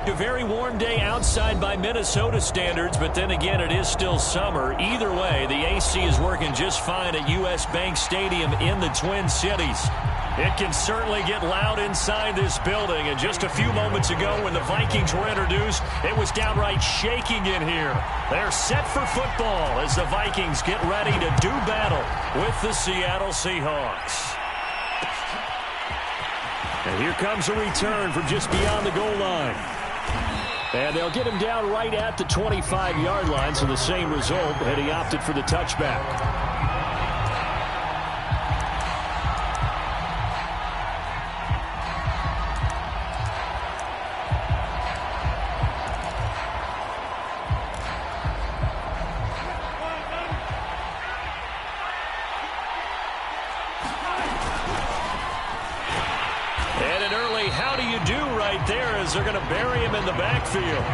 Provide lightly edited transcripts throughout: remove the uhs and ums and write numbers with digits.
A very warm day outside by Minnesota standards, but then again, it is still summer. Either way, the AC is working just fine at U.S. Bank Stadium in the Twin Cities. It can certainly get loud inside this building, and just a few moments ago when the Vikings were introduced, it was downright shaking in here. They're set for football as the Vikings get ready to do battle with the Seattle Seahawks. And here comes a return from just beyond the goal line. And they'll get him down right at the 25-yard line, so the same result, and he opted for the touchback. They're going to bury him in the backfield.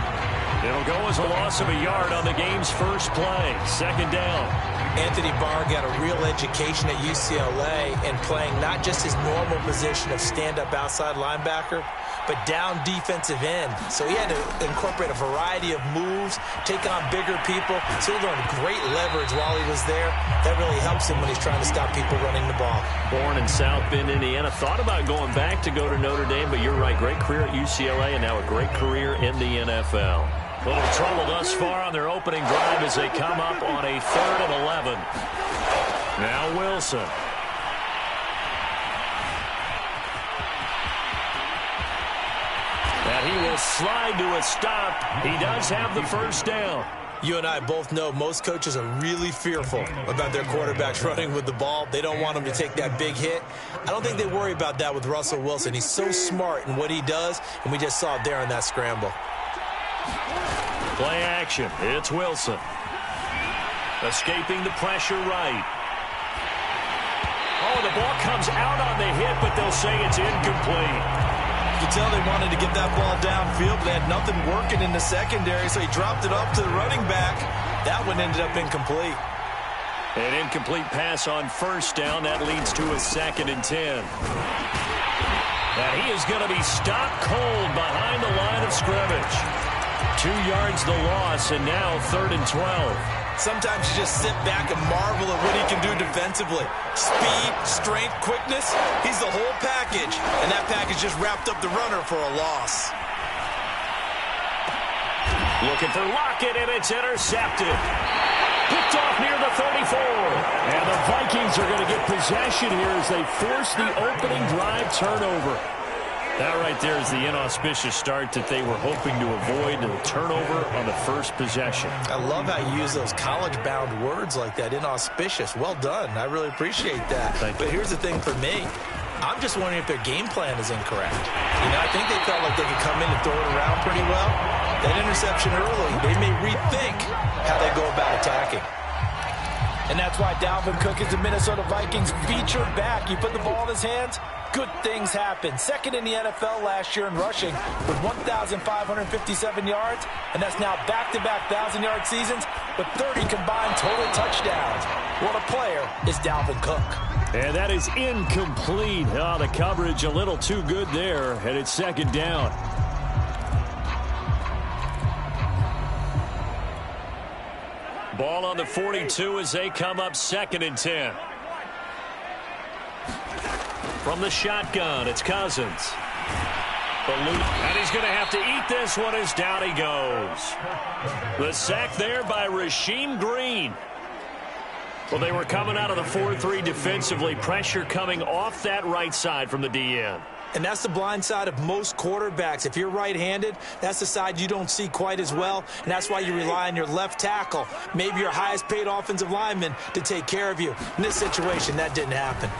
It'll go as a loss of a yard on the game's first play. Second down. Anthony Barr got a real education at UCLA in playing not just his normal position of stand-up outside linebacker, but down defensive end. So he had to incorporate a variety of moves, take on bigger people. So he learned great leverage while he was there. That really helps him when he's trying to stop people running the ball. Born in South Bend, Indiana. Thought about going back to go to Notre Dame, but you're right. Great career at UCLA and now a great career in the NFL. Little trouble thus far on their opening drive as they come up on a 3rd and 11. Now Wilson. And he will slide to a stop. He does have the first down. You and I both know most coaches are really fearful about their quarterbacks running with the ball. They don't want them to take that big hit. I don't think they worry about that with Russell Wilson. He's so smart in what he does, and we just saw it there in that scramble. Play action. It's Wilson. Escaping the pressure right. Oh, the ball comes out on the hit, but they'll say it's incomplete. You can tell they wanted to get that ball downfield, but they had nothing working in the secondary, so he dropped it up to the running back. That one ended up incomplete. An incomplete pass on first down. That leads to a 2nd and 10. And he is going to be stopped cold behind the line of scrimmage. 2 yards the loss, and now 3rd and 12. Sometimes you just sit back and marvel at what he can do defensively. Speed, strength, quickness, he's the whole package. And that package just wrapped up the runner for a loss. Looking for Lockett, and it's intercepted. Picked off near the 34. And the Vikings are going to get possession here as they force the opening drive turnover. That right there is the inauspicious start that they were hoping to avoid, the turnover on the first possession. I love how you use those college-bound words like that, inauspicious. Well done. I really appreciate that. But here's the thing for me. I'm just wondering if their game plan is incorrect. You know, I think they felt like they could come in and throw it around pretty well. That interception early, they may rethink how they go about attacking. And that's why Dalvin Cook is the Minnesota Vikings featured back. You put the ball in his hands, good things happen. Second in the NFL last year in rushing with 1,557 yards, and that's now back-to-back 1,000-yard seasons with 30 combined total touchdowns. What a player is Dalvin Cook. And that is incomplete. Oh, the coverage a little too good there, and it's 2nd down. Ball on the 42 as they come up 2nd and 10. From the shotgun, it's Cousins. And he's going to have to eat this one as down he goes. The sack there by Rasheem Green. Well, they were coming out of the 4-3 defensively. Pressure coming off that right side from the DN. And that's the blind side of most quarterbacks. If you're right-handed, that's the side you don't see quite as well, and that's why you rely on your left tackle, maybe your highest-paid offensive lineman, to take care of you. In this situation, that didn't happen.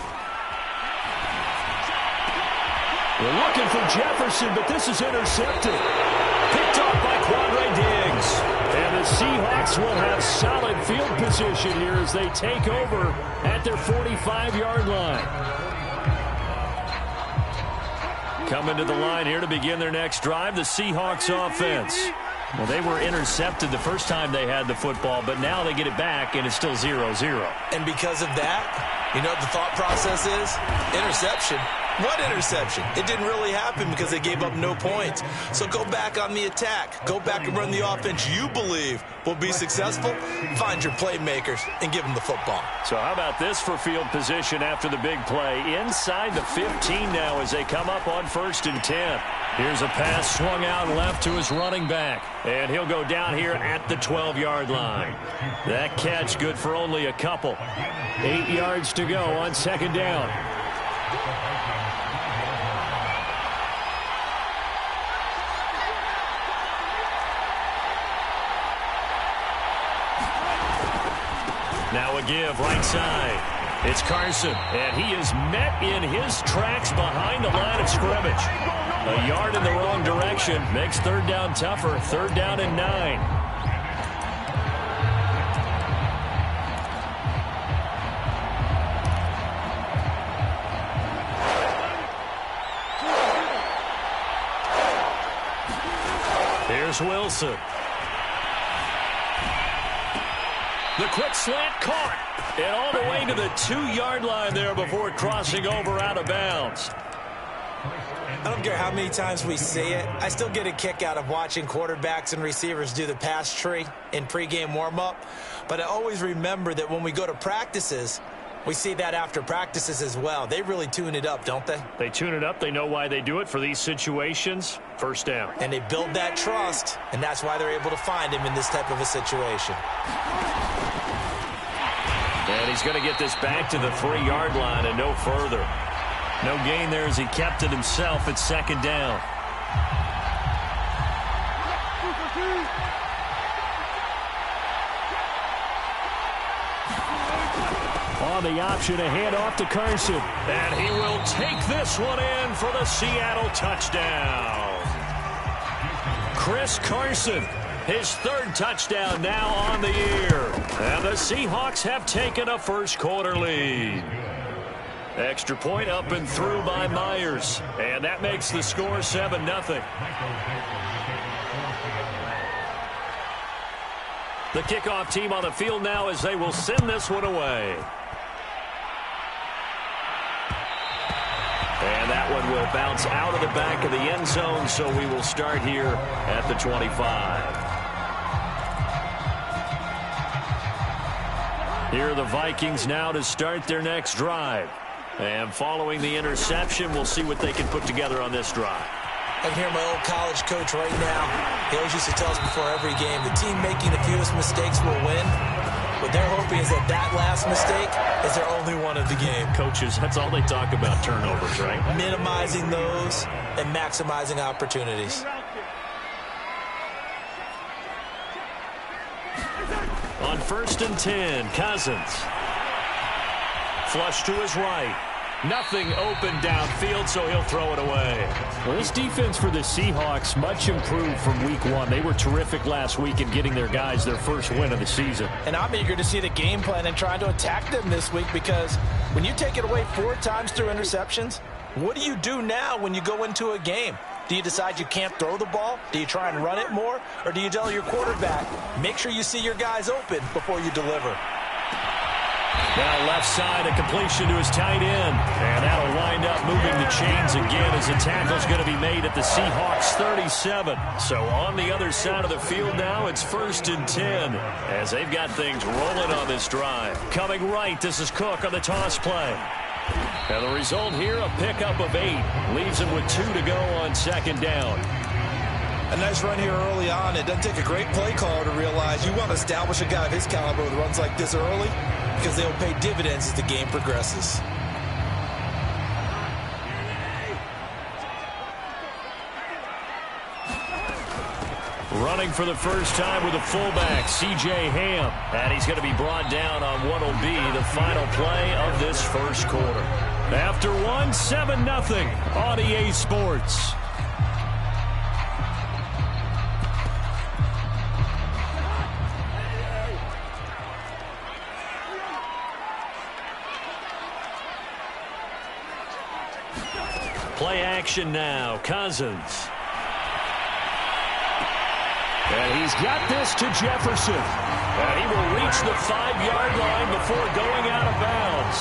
We're looking for Jefferson, but this is intercepted. Picked off by Quandre Diggs. And the Seahawks will have solid field position here as they take over at their 45-yard line. Coming to the line here to begin their next drive, the Seahawks offense. Well, they were intercepted the first time they had the football, but now they get it back, and it's still 0-0. And because of that, you know what the thought process is? Interception. What interception? It didn't really happen because they gave up no points. So go back on the attack. Go back and run the offense you believe will be successful. Find your playmakers and give them the football. So how about this for field position after the big play? Inside the 15 now as they come up on 1st and 10. Here's a pass swung out left to his running back. And he'll go down here at the 12-yard line. That catch good for only a couple. 8 yards to go on 2nd down. Now a give right side. It's Carson, and he is met in his tracks behind the line of scrimmage. A yard in the wrong direction makes 3rd down tougher. 3rd down and 9. Here's Wilson. The quick slant caught. And all the way to the 2-yard line there before crossing over out of bounds. I don't care how many times we see it. I still get a kick out of watching quarterbacks and receivers do the pass tree in pregame warm-up. But I always remember that when we go to practices, we see that after practices as well. They really tune it up, don't they? They tune it up. They know why they do it for these situations. 1st down. And they build that trust, and that's why they're able to find him in this type of a situation. And he's going to get this back to the 3-yard line and no further. No gain there as he kept it himself at 2nd down. On the option, a handoff to Carson. And he will take this one in for the Seattle touchdown. Chris Carson, his 3rd touchdown now on the year. And the Seahawks have taken a 1st quarter lead. Extra point up and through by Myers. And that makes the score 7-0. The kickoff team on the field now as they will send this one away. And that one will bounce out of the back of the end zone, so we will start here at the 25. Here are the Vikings now to start their next drive. And following the interception, we'll see what they can put together on this drive. I can hear my old college coach right now. He always used to tell us before every game, the team making the fewest mistakes will win. What they're hoping is that last mistake is their only one of the game. Coaches, that's all they talk about, turnovers, right? Minimizing those and maximizing opportunities. On 1st and 10, Cousins. Flush to his right. Nothing open downfield, so he'll throw it away. Well, this defense for the Seahawks, much improved from week 1. They were terrific last week in getting their guys their 1st win of the season. And I'm eager to see the game plan and trying to attack them this week, because when you take it away 4 times through interceptions, what do you do now when you go into a game? Do you decide you can't throw the ball? Do you try and run it more? Or do you tell your quarterback, make sure you see your guys open before you deliver? Now left side, a completion to his tight end. And that'll wind up moving the chains again as the tackle's going to be made at the Seahawks 37. So on the other side of the field now, it's 1st and 10 as they've got things rolling on this drive. Coming right, this is Cook on the toss play. And the result here, a pickup of 8. Leaves him with 2 to go on 2nd down. A nice run here early on. It doesn't take a great play caller to realize you want to establish a guy of his caliber with runs like this early, because they'll pay dividends as the game progresses. Running for the first time with a fullback, C.J. Ham. And he's going to be brought down on what will be the final play of this 1st quarter. After 1, 7-0 on EA Sports. Play action now, Cousins. And he's got this to Jefferson. And he will reach the 5-yard line before going out of bounds.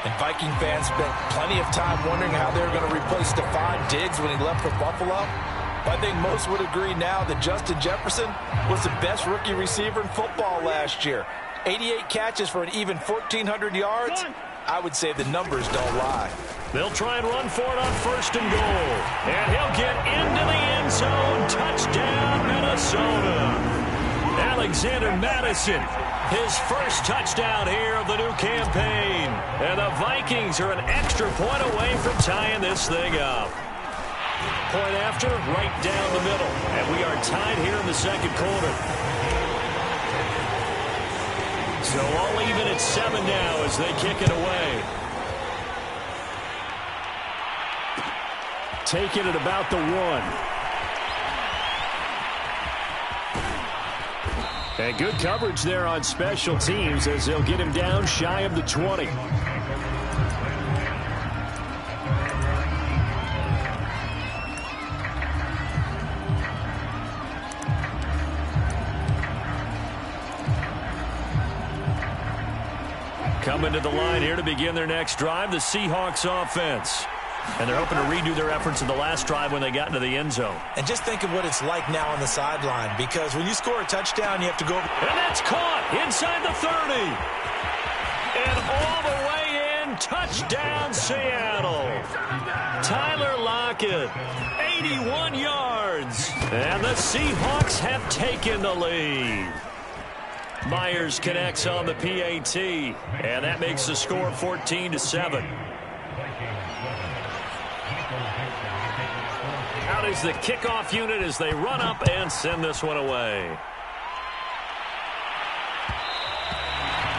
And Viking fans spent plenty of time wondering how they were going to replace Stephon Diggs when he left for Buffalo. But I think most would agree now that Justin Jefferson was the best rookie receiver in football last year. 88 catches for an even 1,400 yards. I would say the numbers don't lie. They'll try and run for it on 1st and goal. And he'll get into the end zone. Touchdown, Minnesota. Alexander Mattison, his first touchdown here of the new campaign. And the Vikings are an extra point away from tying this thing up. Point after, right down the middle. And we are tied here in the second quarter. So all even at 7 now as they kick it away. Taking it about the 1. And good coverage there on special teams as they'll get him down shy of the 20. Coming to the line here to begin their next drive, the Seahawks offense. And they're hoping to redo their efforts in the last drive when they got into the end zone. And just think of what it's like now on the sideline, because when you score a touchdown, you have to go. And that's caught inside the 30. And all the way in, touchdown Seattle. Tyler Lockett, 81 yards. And the Seahawks have taken the lead. Myers connects on the PAT, and that makes the score 14-7. Out is the kickoff unit as they run up and send this one away.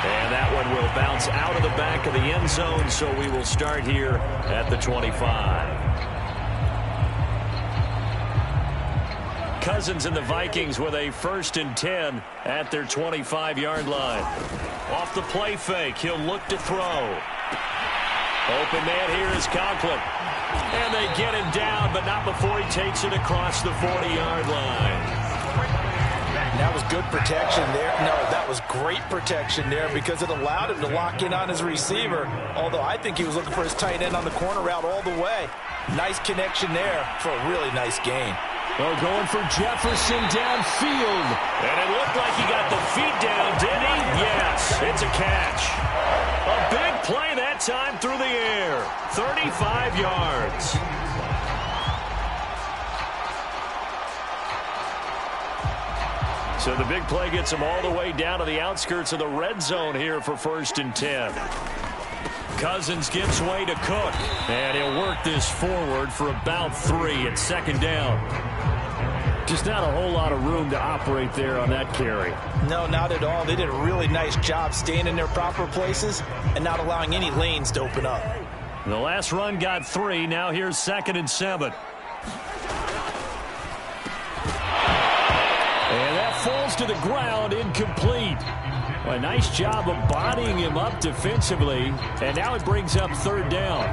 And that one will bounce out of the back of the end zone, so we will start here at the 25. Cousins and the Vikings with a 1st and 10 at their 25-yard line. Off the play fake, he'll look to throw. Open man here is Conklin. And they get him down, but not before he takes it across the 40-yard line. That was good protection there. No, that was great protection there because it allowed him to lock in on his receiver, although I think he was looking for his tight end on the corner route all the way. Nice connection there for a really nice gain. Well, going for Jefferson downfield. And it looked like he got the feet down, did he? Yes, it's a catch. A big play that time through the air. 35 yards. So the big play gets him all the way down to the outskirts of the red zone here for 1st and 10. Cousins gives way to Cook. And he'll work this forward for about 3 at 2nd down. Just not a whole lot of room to operate there on that carry. No, not at all. They did a really nice job staying in their proper places and not allowing any lanes to open up. The last run got 3. Now here's 2nd and 7. And that falls to the ground, incomplete. A nice job of bodying him up defensively. And now it brings up 3rd down.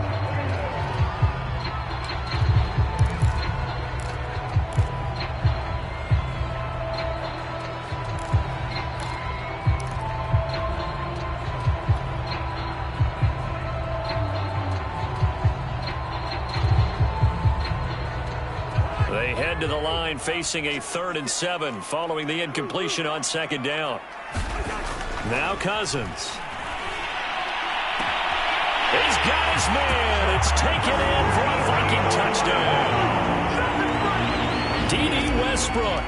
They head to the line facing a 3rd and 7 following the incompletion on 2nd down. Now Cousins. He's got his man. It's taken in for a Viking touchdown. D.D. Westbrook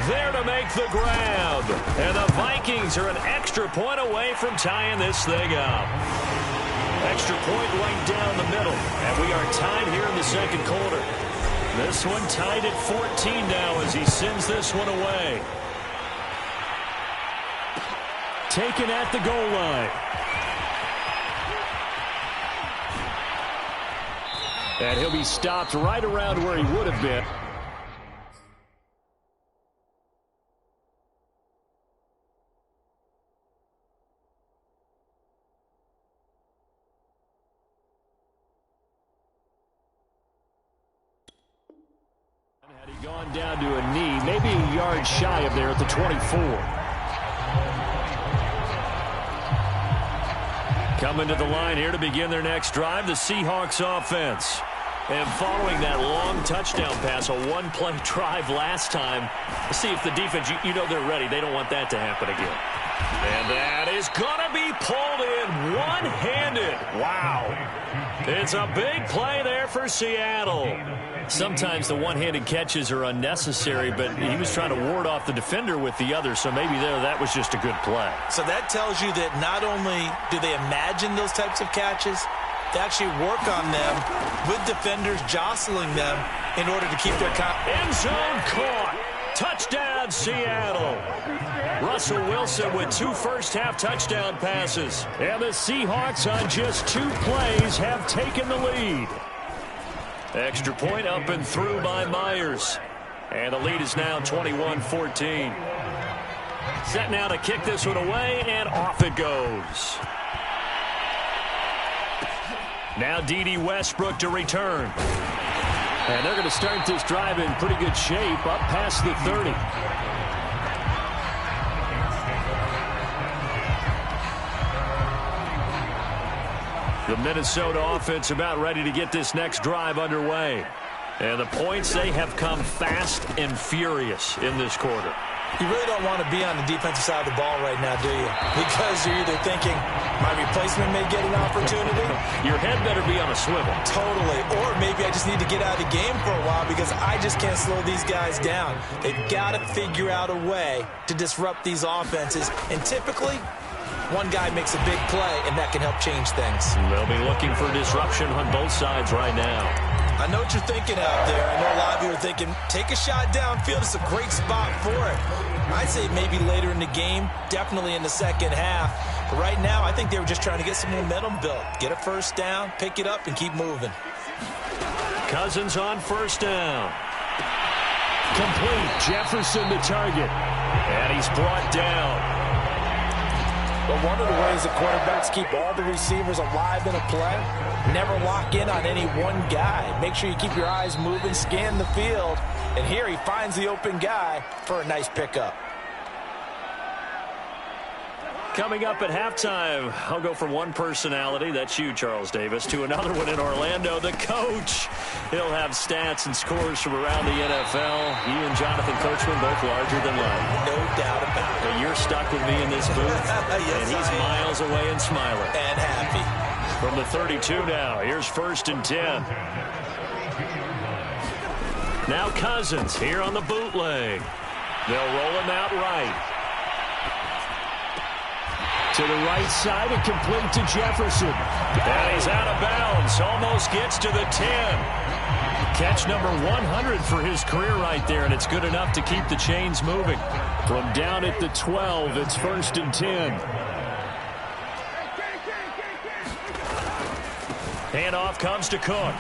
there to make the grab. And the Vikings are an extra point away from tying this thing up. Extra point right down the middle. And we are tied here in the second quarter. This one tied at 14 now as he sends this one away. Taken at the goal line. And he'll be stopped right around where he would have been. Had he gone down to a knee, maybe a yard shy of there at the 24. Coming to the line here to begin their next drive, the Seahawks offense. And following that long touchdown pass, a one-play drive last time, let's see if the defense, you know they're ready. They don't want that to happen again. And that is going to be pulled in one-handed. Wow. It's a big play there for Seattle. Sometimes the one-handed catches are unnecessary, but he was trying to ward off the defender with the other, so maybe that was just a good play. So that tells you that not only do they imagine those types of catches, they actually work on them with defenders jostling them in order to keep their end zone caught. Touchdown, Seattle. Russell Wilson with 2 first-half touchdown passes. And the Seahawks on just 2 plays have taken the lead. Extra point up and through by Myers. And the lead is now 21-14. Set now to kick this one away, and off it goes. Now D.D. Westbrook to return. And they're going to start this drive in pretty good shape, up past the 30. The Minnesota offense about ready to get this next drive underway. And the points, they have come fast and furious in this quarter. You really don't want to be on the defensive side of the ball right now, do you? Because you're either thinking, my replacement may get an opportunity. Your head better be on a swivel. Totally. Or maybe I just need to get out of the game for a while because I just can't slow these guys down. They've got to figure out a way to disrupt these offenses. And typically, one guy makes a big play, and that can help change things. They'll be looking for disruption on both sides right now. I know what you're thinking out there. I know a lot of you are thinking, take a shot downfield. It's a great spot for it. I'd say maybe later in the game, definitely in the second half. But right now, I think they were just trying to get some momentum built. Get a first down, pick it up, and keep moving. Cousins on first down. Complete. Jefferson the target. And he's brought down. But one of the ways the quarterbacks keep all the receivers alive in a play, never lock in on any one guy. Make sure you keep your eyes moving, scan the field. And here he finds the open guy for a nice pickup. Coming up at halftime, I'll go from one personality, that's you, Charles Davis, to another one in Orlando, the coach. He'll have stats and scores from around the NFL. You and Jonathan Coachman both larger than life. No doubt about it. But you're stuck with me in this booth, yes, and he's miles away and smiling. And happy. From the 32 now, here's 1st and 10. Now Cousins here on the bootleg. They'll roll him out right. To the right side and complete to Jefferson. And he's out of bounds. Almost gets to the 10. Catch number 100 for his career right there, and it's good enough to keep the chains moving. From down at the 12, it's 1st and 10. Handoff comes to Cook.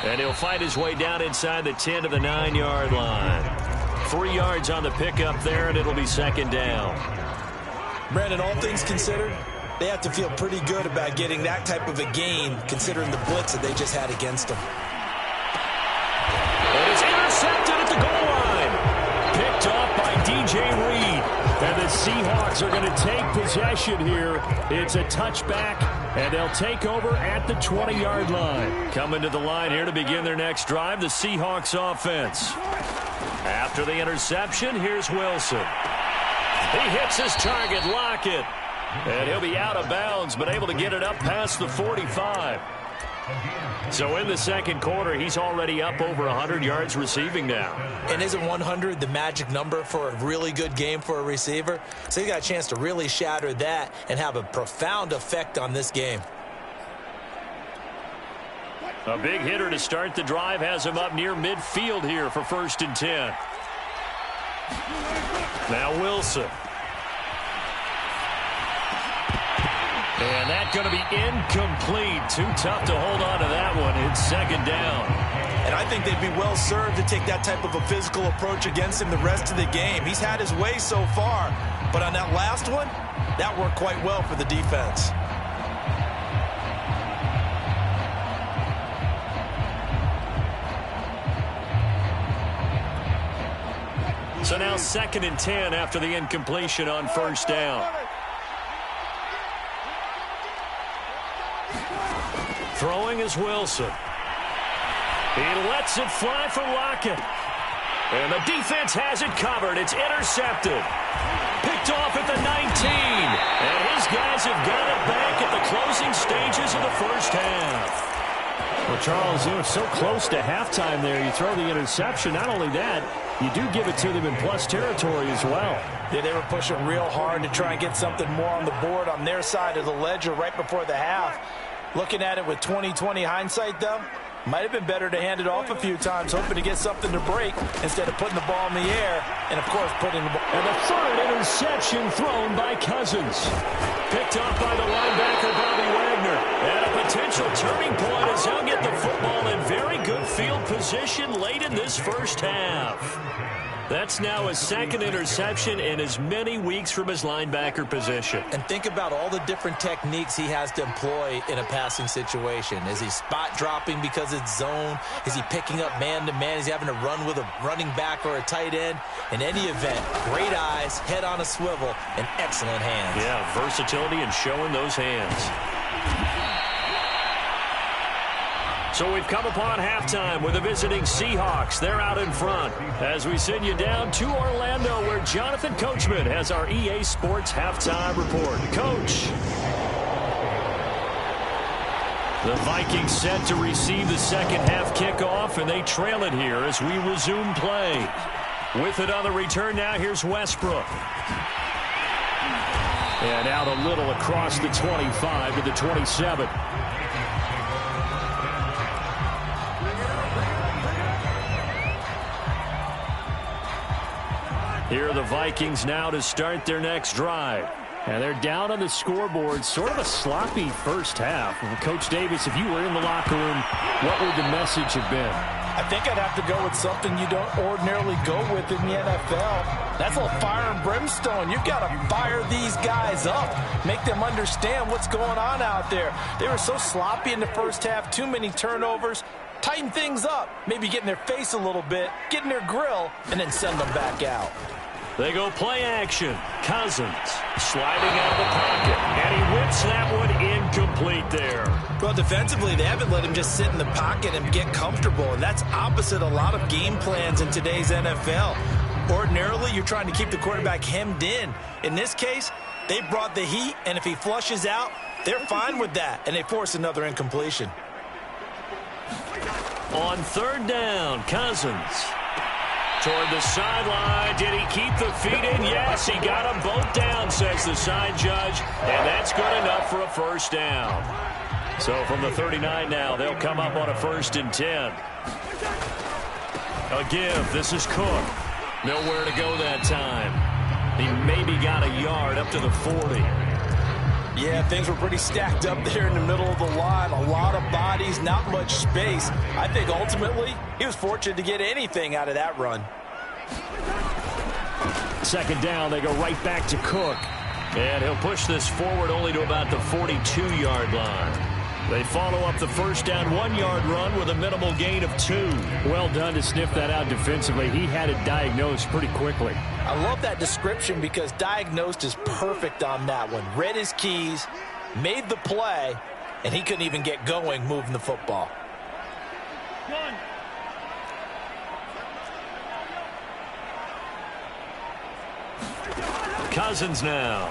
And he'll fight his way down inside the 10 to the 9-yard line. 3 yards on the pickup there, and it'll be 2nd down. Brandon, all things considered, they have to feel pretty good about getting that type of a gain, considering the blitz that they just had against them. It is intercepted at the goal line. Picked off by DJ Reed. And the Seahawks are going to take possession here. It's a touchback, and they'll take over at the 20-yard line. Coming to the line here to begin their next drive, the Seahawks offense. After the interception, here's Wilson. He hits his target, Lockett. And he'll be out of bounds, but able to get it up past the 45. So in the second quarter, he's already up over 100 yards receiving now. And isn't 100 the magic number for a really good game for a receiver? So he got a chance to really shatter that and have a profound effect on this game. A big hitter to start the drive has him up near midfield here for 1st and 10. Now Wilson. And that's going to be incomplete. Too tough to hold on to that one. It's 2nd down. And I think they'd be well served to take that type of a physical approach against him the rest of the game. He's had his way so far, but on that last one, that worked quite well for the defense. So now 2nd and 10 after the incompletion on 1st down. is Wilson. He lets it fly for Lockett. And the defense has it covered. It's intercepted. Picked off at the 19. And his guys have got it back at the closing stages of the first half. Well, Charles, you know, so close to halftime there. You throw the interception. Not only that, you do give it to them in plus territory as well. Yeah, they were pushing real hard to try and get something more on the board on their side of the ledger right before the half. Looking at it with 20/20 hindsight, though, might have been better to hand it off a few times, hoping to get something to break instead of putting the ball in the air and, of course, putting the ball. And the third interception thrown by Cousins. Picked off by the linebacker, Bobby Wagner. And a potential turning point as he'll get the football in very good field position late in this first half. That's now his second interception in as many weeks from his linebacker position. And think about all the different techniques he has to employ in a passing situation. Is he spot dropping because it's zone? Is he picking up man-to-man? Is he having to run with a running back or a tight end? In any event, great eyes, head on a swivel, and excellent hands. Yeah, versatility and showing those hands. So we've come upon halftime with the visiting Seahawks. They're out in front as we send you down to Orlando, where Jonathan Coachman has our EA Sports halftime report. Coach. The Vikings set to receive the second half kickoff, and they trail it here as we resume play. With it on the return now, here's Westbrook. And out a little across the 25 to the 27. Here are the Vikings now to start their next drive. And they're down on the scoreboard. Sort of a sloppy first half. Well, Coach Davis, if you were in the locker room, what would the message have been? I think I'd have to go with something you don't ordinarily go with in the NFL. That's a little fire and brimstone. You've got to fire these guys up. Make them understand what's going on out there. They were so sloppy in the first half. Too many turnovers. Tighten things up. Maybe get in their face a little bit. Get in their grill. And then send them back out. They go play action. Cousins sliding out of the pocket. And he whips that one incomplete there. Well, defensively, they haven't let him just sit in the pocket and get comfortable. And that's opposite a lot of game plans in today's NFL. Ordinarily, you're trying to keep the quarterback hemmed in. In this case, they brought the heat. And if he flushes out, they're fine with that. And they force another incompletion. On third down, Cousins. Toward the sideline. Did he keep the feet in? Yes, he got them both down, says the side judge. And that's good enough for a first down. So from the 39 now, they'll come up on a 1st and 10. A give. This is Cook. Nowhere to go that time. He maybe got a yard up to the 40. Yeah, things were pretty stacked up there in the middle of the line. A lot of bodies, not much space. I think ultimately he was fortunate to get anything out of that run. Second down, they go right back to Cook. And he'll push this forward only to about the 42-yard line. They follow up the first down 1-yard run with a minimal gain of 2. Well done to sniff that out defensively. He had it diagnosed pretty quickly. I love that description because diagnosed is perfect on that one. Read his keys, made the play, and he couldn't even get going moving the football. Cousins now.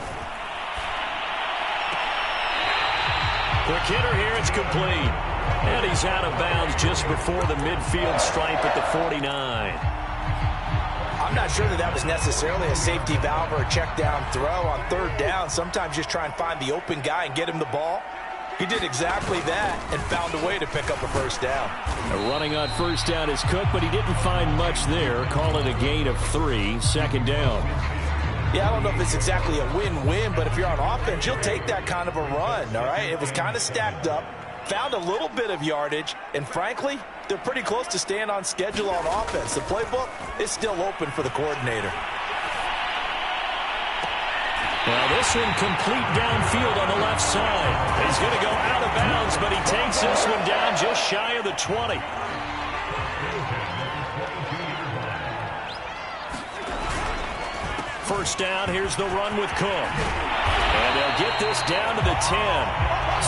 Quick hitter here, it's complete. And he's out of bounds just before the midfield stripe at the 49. I'm not sure that was necessarily a safety valve or a check down throw on third down. Sometimes just try and find the open guy and get him the ball. He did exactly that and found a way to pick up a first down. Running on first down is Cook, but he didn't find much there. Call it a gain of 3, second down. Yeah, I don't know if it's exactly a win-win, but if you're on offense, you'll take that kind of a run, all right? It was kind of stacked up, found a little bit of yardage, and frankly, they're pretty close to staying on schedule on offense. The playbook is still open for the coordinator. Well, this one complete downfield on the left side. He's going to go out of bounds, but he takes this one down just shy of the 20. First down, here's the run with Cook. And they'll get this down to the 10.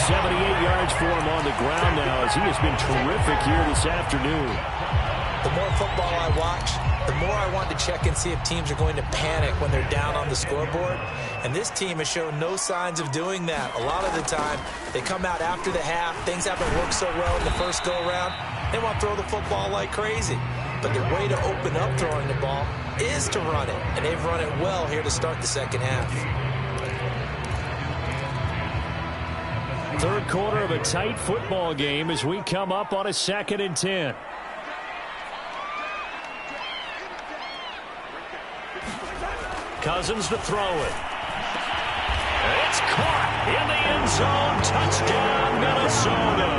78 yards for him on the ground now, as he has been terrific here this afternoon. The more football I watch, the more I want to check and see if teams are going to panic when they're down on the scoreboard. And this team has shown no signs of doing that. A lot of the time, they come out after the half. Things haven't worked so well in the first go-around. They want to throw the football like crazy. But the way to open up throwing the ball is to run it. And they've run it well here to start the second half. Third quarter of a tight football game as we come up on a 2nd and 10. Cousins to throw it. It's caught in the end zone. Touchdown, Minnesota.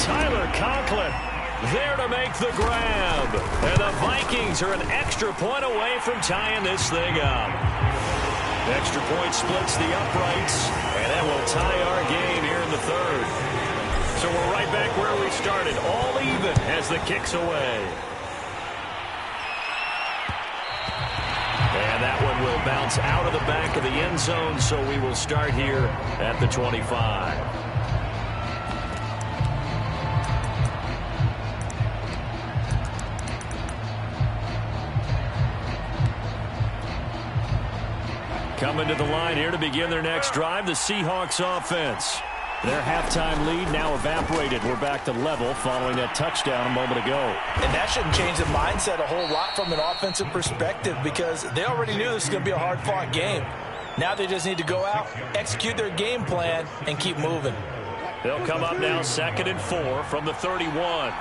Tyler Conklin there to make the grab. And the Vikings are an extra point away from tying this thing up. Extra point splits the uprights, and that will tie our game here in the third. So we're right back where we started, all even as the kick's away. And that one will bounce out of the back of the end zone, so we will start here at the 25. Coming to the line here to begin their next drive, the Seahawks offense. Their halftime lead now evaporated. We're back to level following that touchdown a moment ago. And that shouldn't change the mindset a whole lot from an offensive perspective, because they already knew this was going to be a hard-fought game. Now they just need to go out, execute their game plan, and keep moving. They'll come up now 2nd and 4 from the 31.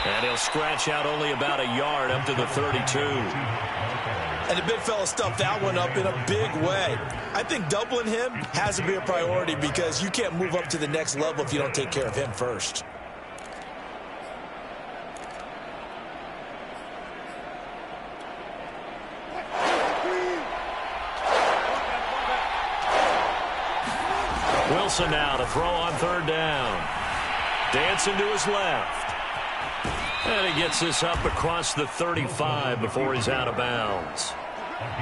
And he'll scratch out only about a yard up to the 32. And the big fella stuffed that one up in a big way. I think doubling him has to be a priority, because you can't move up to the next level if you don't take care of him first. Wilson now to throw on 3rd down. Dancing to his left. And he gets this up across the 35 before he's out of bounds.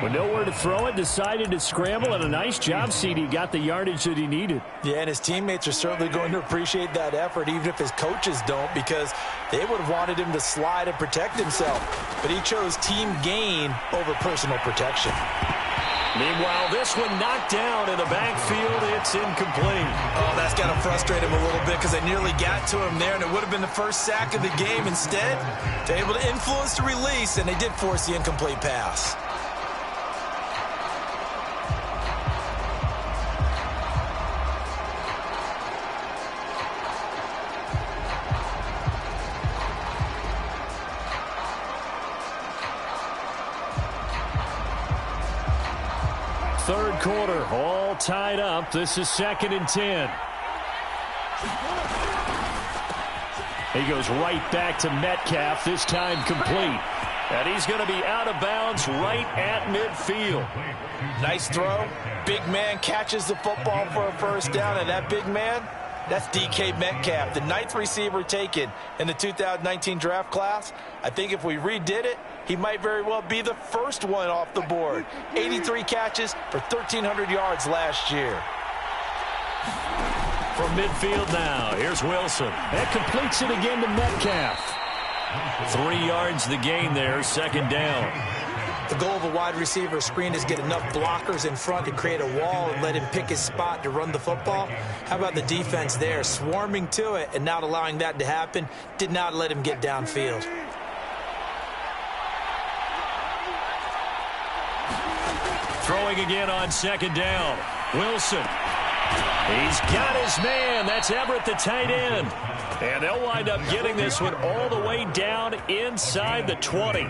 With nowhere to throw it, decided to scramble, and a nice job, CD. Got the yardage that he needed. Yeah, and his teammates are certainly going to appreciate that effort, even if his coaches don't, because they would have wanted him to slide and protect himself. But he chose team gain over personal protection. Meanwhile, this one knocked down in the backfield. It's incomplete. Oh, that's got to frustrate him a little bit, because they nearly got to him there, and it would have been the first sack of the game. Instead, they're able to influence the release, and they did force the incomplete pass. Third quarter, all tied up. This is 2nd and 10. He goes right back to Metcalf, this time complete. And he's going to be out of bounds right at midfield. Nice throw. Big man catches the football for a first down, and that big man, that's DK Metcalf, the 9th receiver taken in the 2019 draft class. I think if we redid it, he might very well be the first one off the board. 83 catches for 1,300 yards last year. From midfield now, here's Wilson. That completes it again to Metcalf. 3 yards the gain there, 2nd down. The goal of a wide receiver screen is get enough blockers in front to create a wall and let him pick his spot to run the football. How about the defense there, swarming to it and not allowing that to happen? Did not let him get downfield. Throwing again on 2nd down. Wilson. He's got his man. That's Everett, the tight end. And they'll wind up getting this one all the way down inside the 20.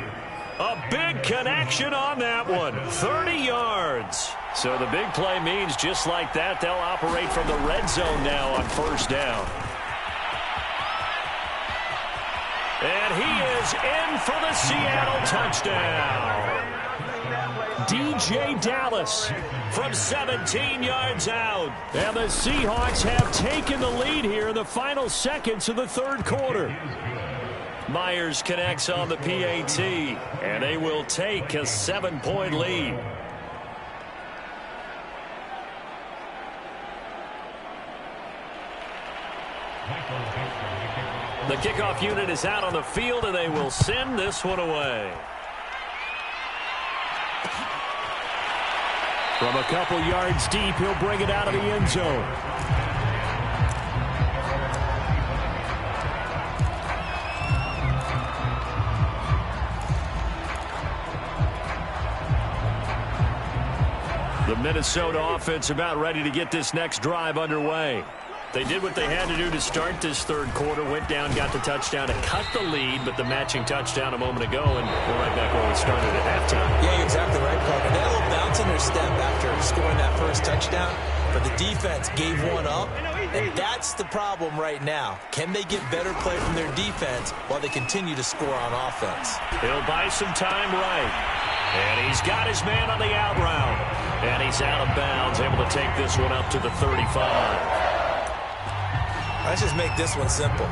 A big connection on that one. 30 yards. So the big play means just like that, they'll operate from the red zone now on 1st down. And he is in for the Seattle touchdown. DJ Dallas from 17 yards out. And the Seahawks have taken the lead here in the final seconds of the third quarter. Myers connects on the PAT, and they will take a 7-point lead. The kickoff unit is out on the field, and they will send this one away. From a couple yards deep, he'll bring it out of the end zone. The Minnesota offense about ready to get this next drive underway. They did what they had to do to start this third quarter, went down, got the touchdown to cut the lead, but the matching touchdown a moment ago, and we're right back where we started at halftime. Yeah, you're exactly right, Parker. They had a little bounce in their step after scoring that first touchdown, but the defense gave one up, and that's the problem right now. Can they get better play from their defense while they continue to score on offense? He'll buy some time right, and he's got his man on the out route, and he's out of bounds, able to take this one up to the 35. Let's just make this one simple.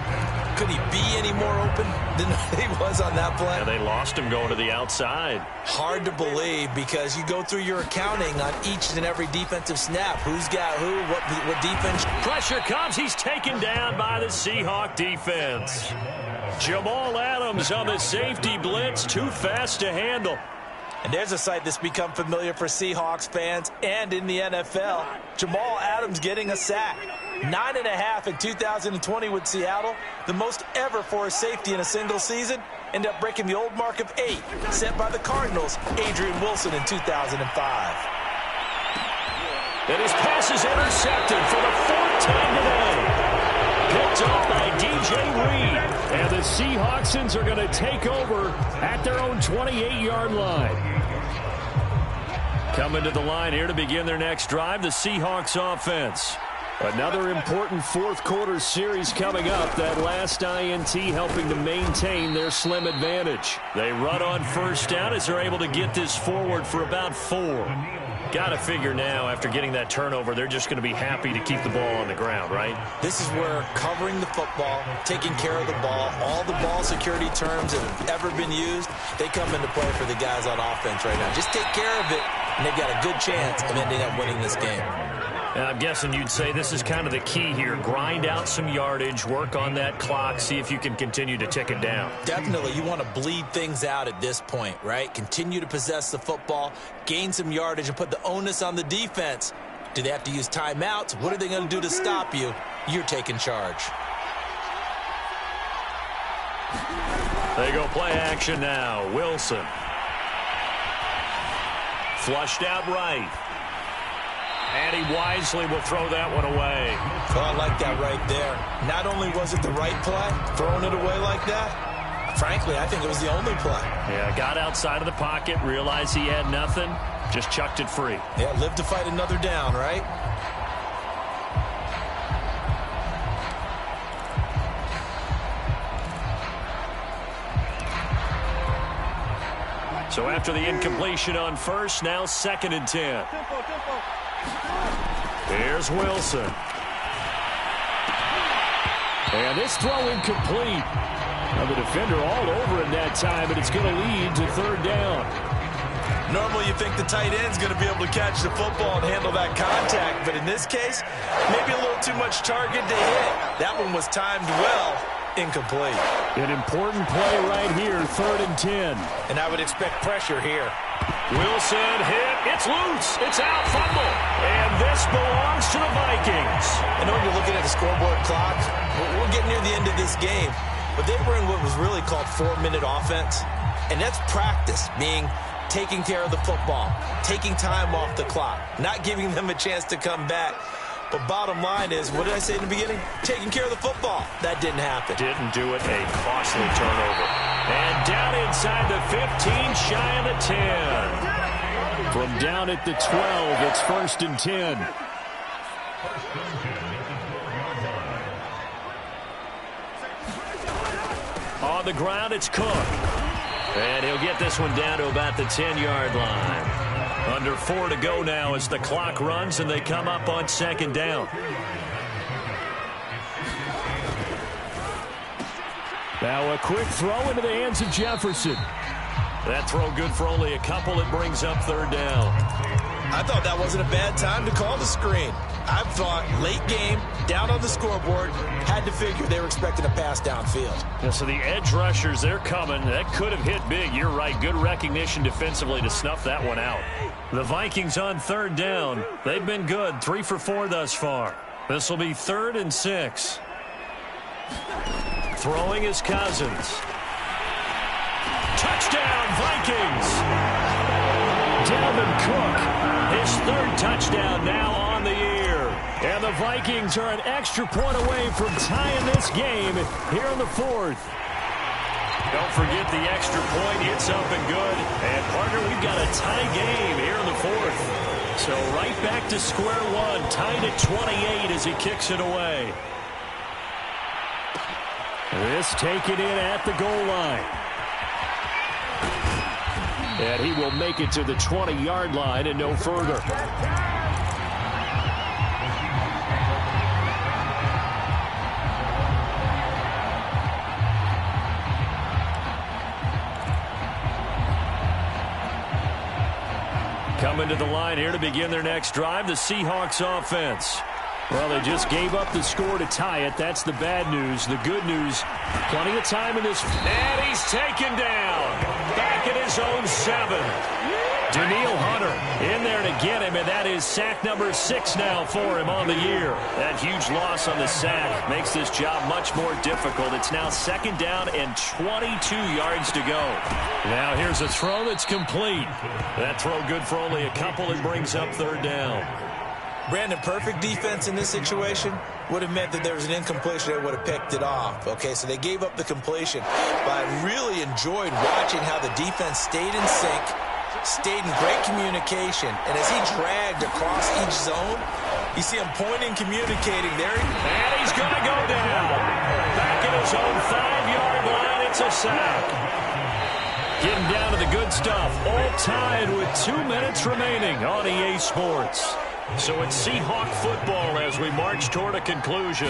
Could he be any more open than he was on that play? And they lost him going to the outside. Hard to believe because you go through your accounting on each and every defensive snap. Who's got who, what defense. Pressure comes. He's taken down by the Seahawk defense. Jamal Adams on the safety blitz. Too fast to handle. And there's a sight that's become familiar for Seahawks fans and in the NFL. Jamal Adams getting a sack. 9.5 in 2020 with Seattle. The most ever for a safety in a single season. End up breaking the old mark of 8 set by the Cardinals, Adrian Wilson in 2005. And his pass is intercepted for the 4th time today. Picked off by DJ Reed. And the Seahawksons are going to take over at their own 28-yard line. Coming to the line here to begin their next drive, the Seahawks offense. Another important fourth quarter series coming up. That last INT helping to maintain their slim advantage. They run on first down as they're able to get this forward for about 4. Got to figure now, after getting that turnover, they're just going to be happy to keep the ball on the ground, right? This is where covering the football, taking care of the ball, all the ball security terms that have ever been used, they come into play for the guys on offense right now. Just take care of it, and they've got a good chance of ending up winning this game. I'm guessing you'd say this is kind of the key here. Grind out some yardage, work on that clock, see if you can continue to tick it down. Definitely. You want to bleed things out at this point, right? Continue to possess the football, gain some yardage, and put the onus on the defense. Do they have to use timeouts? What are they going to do to stop you? You're taking charge. They go play action now. Wilson. Flushed out right. And he wisely will throw that one away. Oh, I like that right there. Not only was it the right play, throwing it away like that, frankly, I think it was the only play. Yeah, got outside of the pocket, realized he had nothing, just chucked it free. Yeah, live to fight another down, right? So after the incompletion on first, now 2nd and 10. Here's Wilson. And this throw incomplete. Now the defender all over in that time, and it's going to lead to 3rd down. Normally you think the tight end's going to be able to catch the football and handle that contact, but in this case, maybe a little too much target to hit. That one was timed well. Incomplete. An important play right here, 3rd and 10. And I would expect pressure here. Wilson hit. It's loose. It's out. Fumble. And this belongs to the Vikings. I know when you're looking at the scoreboard clock, we're getting near the end of this game. But they were in what was really called 4-minute offense. And that's practice, meaning taking care of the football, taking time off the clock, not giving them a chance to come back. But bottom line is, what did I say in the beginning? Taking care of the football. That didn't happen. Didn't do it. A costly turnover. And down inside the 15, shy of the 10. From down at the 12, it's 1st and 10. On the ground, it's Cook. And he'll get this one down to about the 10-yard line. Under 4 to go now as the clock runs and they come up on 2nd down. Now a quick throw into the hands of Jefferson. That throw good for only a couple. It brings up third down. I thought that wasn't a bad time to call the screen. I thought late game, down on the scoreboard, had to figure they were expecting a pass downfield. Yeah, so the edge rushers, they're coming. That could have hit big. You're right. Good recognition defensively to snuff that one out. The Vikings on third down. They've been good. 3 for 4 thus far. This will be 3rd and 6. Throwing is Cousins. Touchdown, Vikings! Dalvin Cook, his 3rd touchdown now on the year. And the Vikings are an extra point away from tying this game here in the 4th. Don't forget the extra point. It's up and good. And, partner, we've got a tie game here in the 4th. So right back to square one, tied at 28 as he kicks it away. This taken in at the goal line. And he will make it to the 20-yard line and no further. Coming to the line here to begin their next drive, the Seahawks offense. Well, they just gave up the score to tie it. That's the bad news. The good news, plenty of time in this. And he's taken down. Back at his own 7. Danielle Hunter in there to get him, and that is sack number 6 now for him on the year. That huge loss on the sack makes this job much more difficult. It's now 2nd down and 22 yards to go. Now here's a throw that's complete. That throw good for only a couple. It brings up 3rd down. Brandon, perfect defense in this situation would have meant that there was an incompletion. They would have picked it off. Okay, so they gave up the completion. But I really enjoyed watching how the defense stayed in sync, stayed in great communication. And as he dragged across each zone, you see him pointing, communicating there. And he's going to go down. Back at his own 5-yard line, it's a sack. Getting down to the good stuff. All tied with 2 minutes remaining on EA Sports. So it's Seahawk football as we march toward a conclusion.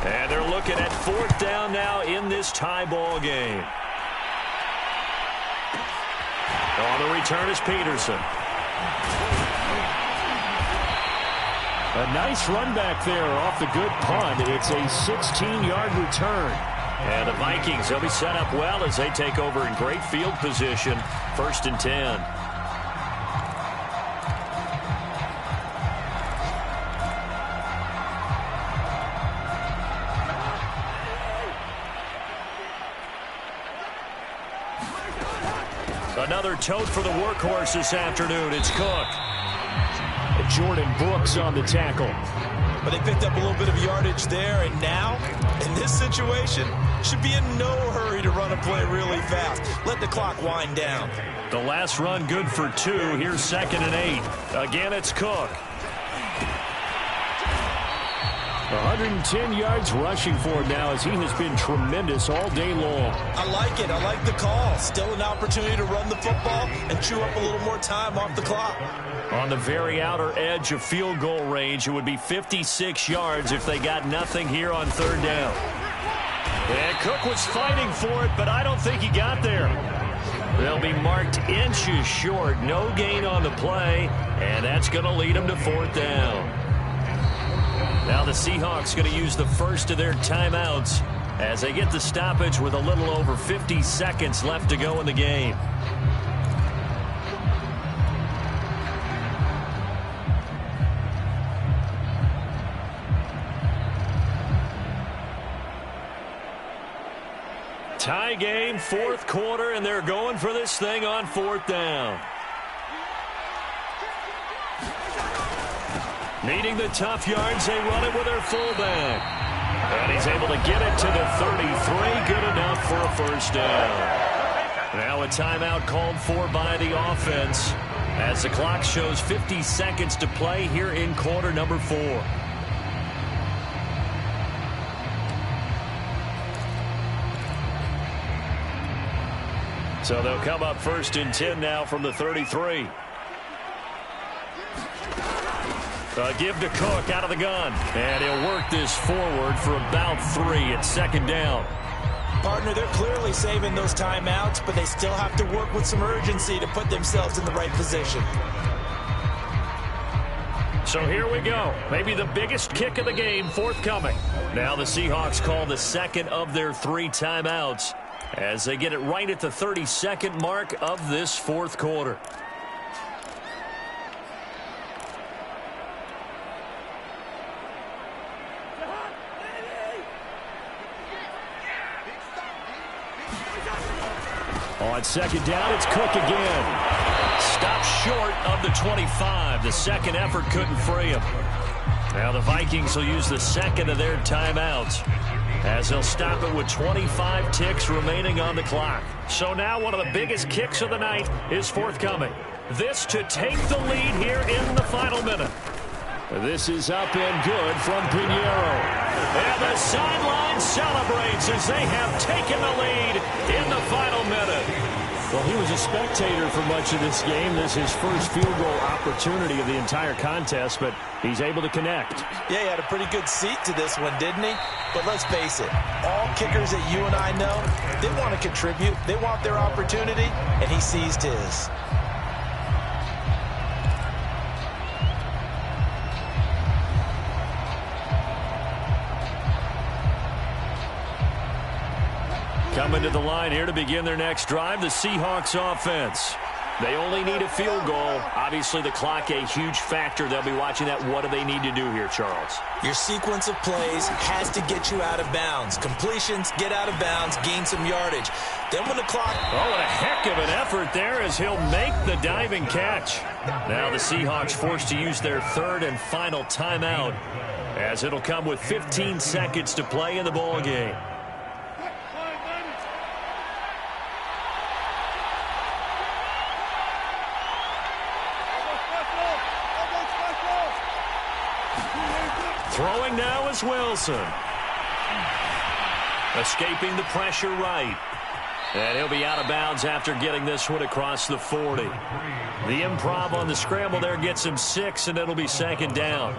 And they're looking at 4th down now in this tie ball game. On the return is Peterson. A nice run back there off the good punt. It's a 16-yard return. And the Vikings, they'll be set up well as they take over in great field position. 1st and 10. Another tote for the workhorse this afternoon. It's Cook. Jordan Brooks on the tackle. But they picked up a little bit of yardage there, and now, in this situation, should be in no hurry to run a play really fast. Let the clock wind down. The last run good for 2. Here's 2nd and 8. Again, it's Cook. 110 yards rushing for him now as he has been tremendous all day long. I like it. I like the call. Still an opportunity to run the football and chew up a little more time off the clock. On the very outer edge of field goal range, it would be 56 yards if they got nothing here on 3rd down. And Cook was fighting for it, but I don't think he got there. They'll be marked inches short. No gain on the play, and that's going to lead them to 4th down. Now the Seahawks going to use the first of their timeouts as they get the stoppage with a little over 50 seconds left to go in the game. Tie game, 4th quarter, and they're going for this thing on 4th down. Needing the tough yards, they run it with their fullback. And he's able to get it to the 33. Good enough for a 1st down. Now a timeout called for by the offense as the clock shows 50 seconds to play here in quarter number 4. So they'll come up 1st and 10 now from the 33. Give to Cook out of the gun. And he'll work this forward for about 3 at 2nd down. Partner, they're clearly saving those timeouts, but they still have to work with some urgency to put themselves in the right position. So here we go. Maybe the biggest kick of the game forthcoming. Now the Seahawks call the second of their 3 timeouts as they get it right at the 32nd mark of this fourth quarter. On second down, it's Cook again. Stopped short of the 25. The second effort couldn't free him. Now the Vikings will use the second of their timeouts as they'll stop it with 25 ticks remaining on the clock. So now one of the biggest kicks of the night is forthcoming. This to take the lead here in the final minute. This is up and good from Pinheiro. And the sideline celebrates as they have taken the lead in the final minute. Well, he was a spectator for much of this game. This is his first field goal opportunity of the entire contest, but he's able to connect. Yeah, he had a pretty good seat to this one, didn't he? But let's face it, all kickers that you and I know, they want to contribute. They want their opportunity, and he seized his. Coming to the line here to begin their next drive, the Seahawks offense. They only need a field goal. Obviously, the clock a huge factor. They'll be watching that. What do they need to do here, Charles? Your sequence of plays has to get you out of bounds. Completions, get out of bounds, gain some yardage. Then when the clock... Oh, what a heck of an effort there as he'll make the diving catch. Now the Seahawks forced to use their third and final timeout as it'll come with 15 seconds to play in the ball game. Throwing now is Wilson. Escaping the pressure right. And he'll be out of bounds after getting this one across the 40. The improv on the scramble there gets him 6, and it'll be second down.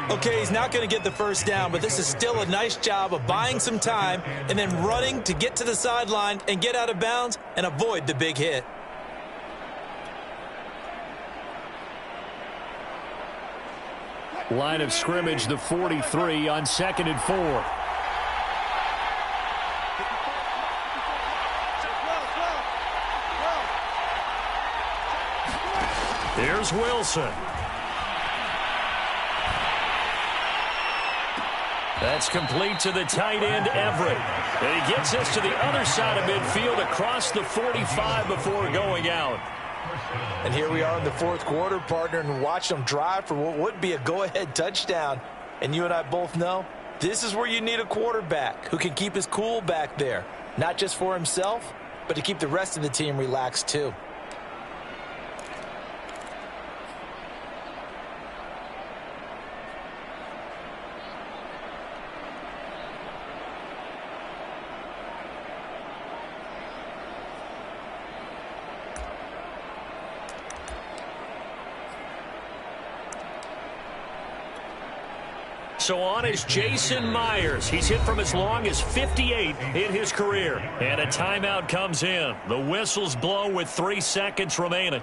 Okay, he's not going to get the first down, but this is still a nice job of buying some time and then running to get to the sideline and get out of bounds and avoid the big hit. Line of scrimmage, the 43 on 2nd and 4. Here's Wilson. That's complete to the tight end, Everett. And he gets us to the other side of midfield across the 45 before going out. And here we are in the fourth quarter, partner, and watch them drive for what would be a go-ahead touchdown. And you and I both know this is where you need a quarterback who can keep his cool back there, not just for himself, but to keep the rest of the team relaxed too. So on is Jason Myers. He's hit from as long as 58 in his career. And a timeout comes in. The whistles blow with 3 seconds remaining.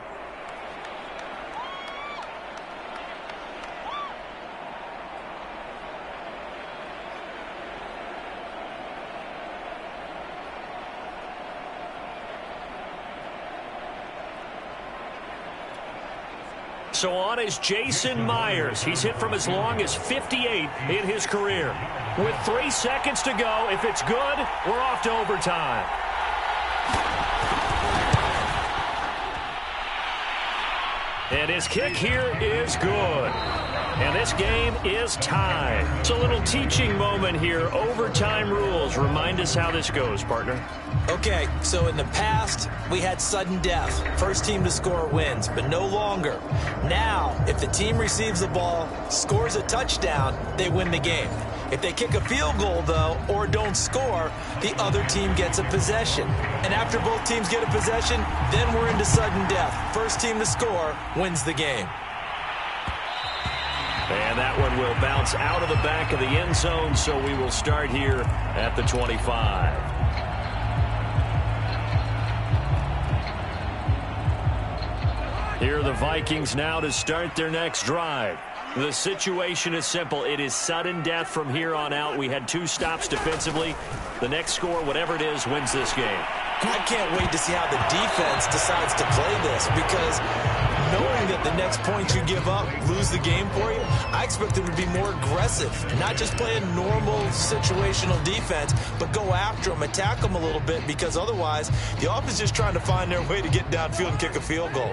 So on is Jason Myers. He's hit from as long as 58 in his career. With 3 seconds to go, if it's good, we're off to overtime. And his kick here is good. And this game is tied. It's a little teaching moment here. Overtime rules. Remind us how this goes, partner. Okay, so in the past, we had sudden death. First team to score wins, but no longer. Now, if the team receives the ball, scores a touchdown, they win the game. If they kick a field goal, though, or don't score, the other team gets a possession. And after both teams get a possession, then we're into sudden death. First team to score wins the game. And that one will bounce out of the back of the end zone, so we will start here at the 25. Here are the Vikings now to start their next drive. The situation is simple. It is sudden death from here on out. We had 2 stops defensively. The next score, whatever it is, wins this game. I can't wait to see how the defense decides to play this, because knowing that the next point you give up lose the game for you, I expect them to be more aggressive, not just play a normal situational defense, but go after them, attack them a little bit, because otherwise the offense is just trying to find their way to get downfield and kick a field goal.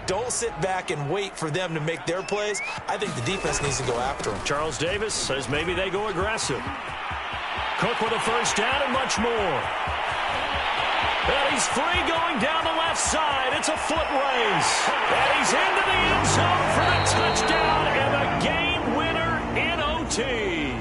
Don't sit back and wait for them to make their plays. I think the defense needs to go after them. Charles Davis says maybe they go aggressive. Cook with a first down and much more. And he's free going down the left side. It's a foot race. And he's into the end zone for the touchdown and the game winner in OT.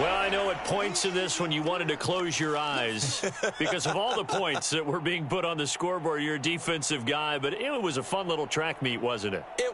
Well, I know at points in this when you wanted to close your eyes because of all the points that were being put on the scoreboard. You're a defensive guy, but it was a fun little track meet, wasn't it? It